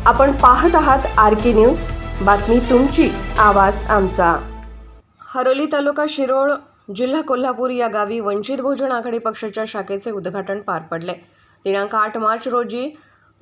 आपण पाहत आहात आर.के. न्यूज, बातमी तुमची, आवाज आमचा। हरोली तालुका शिरोळ, जिल्हा कोल्हापूर या गावी वंचित बहुजन आघाडी पक्षाच्या शाखेचे उद्घाटन पार पडले। दिनांक 8 मार्च रोजी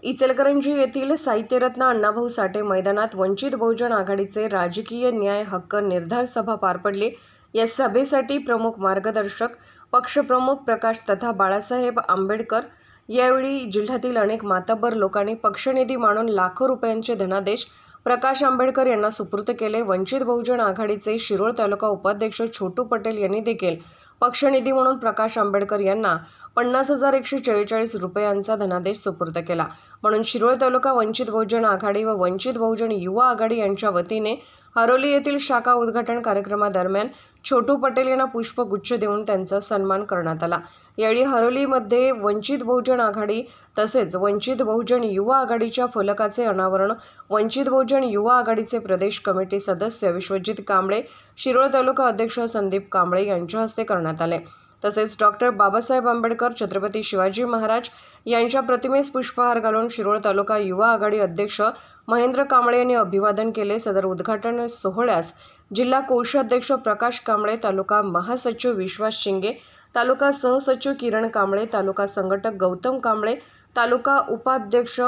इचलकरंजी येथील साहित्यरत्न अण्णाभाऊ साठे मैदानात वंचित बहुजन आघाडीचे राजकीय न्याय हक्क निर्धार सभा पार पडली। या सभेसाठी प्रमुख मार्गदर्शक पक्षप्रमुख प्रकाश तथा बाळासाहेब आंबेडकर यावेळी जिल्ह्यातील अनेक मातब्बर लोकांनी पक्षनिधी मानून लाखो रुपयांचे धनादेश प्रकाश आंबेडकर यांना सुपूर्द केले। वंचित बहुजन आघाडीचे शिरोळ तालुका उपाध्यक्ष छोटू पटेल यांनी देखील पक्षनिधी म्हणून प्रकाश आंबेडकर यांना 50,144 रुपयांचा धनादेश सुपूर्द केला। म्हणून शिरोळ तालुका वंचित बहुजन आघाडी व वंचित बहुजन युवा आघाडी यांच्या वतीने हरोली येथील शाखा उद्घाटन कार्यक्रमादरम्यान छोटू पटेल यांना पुष्पगुच्छ देऊन त्यांचा सन्मान करण्यात आला। यावेळी हरोलीमध्ये वंचित बहुजन आघाडी तसेच वंचित बहुजन युवा आघाडीच्या फलकाचे अनावरण वंचित बहुजन युवा आघाडीचे प्रदेश कमिटी सदस्य विश्वजित कांबळे, शिरोळ तालुका अध्यक्ष संदीप कांबळे यांच्या हस्ते करण्यात आले। तसेच डॉक्टर बाबासाहेब आंबेडकर, छत्रपती शिवाजी महाराज यांच्या प्रतिमेस पुष्पहार घालून शिरोळ तालुका युवा आघाडी अध्यक्ष महेंद्र कांबळे यांनी अभिवादन केले। सदर उद्घाटन सोहळ्यास जिल्हा कोषाध्यक्ष प्रकाश कांबळे, तालुका महासचिव विश्वास शिंगे, तालुका सहसचिव किरण कांबळे, तालुका संघटक गौतम कांबळे, तालुका उपाध्यक्ष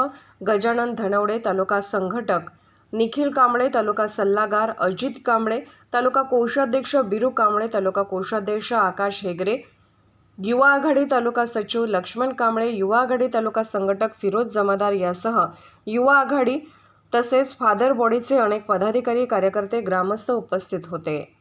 गजानन धनवडे, तालुका संघटक निखिल कांबळे, तालुका सल्लागार अजित कांबळे, तालुका कोषाध्यक्ष बिरू कांबळे, तालुका कोषाध्यक्ष आकाश हेगरे, युवा आघाडी तालुका सचिव लक्ष्मण कांबळे, युवा आघाडी तालुका संघटक फिरोज जमादार यासह युवा आघाडी तसेच फादर बॉडीचे अनेक पदाधिकारी, कार्यकर्ते, ग्रामस्थ उपस्थित होते।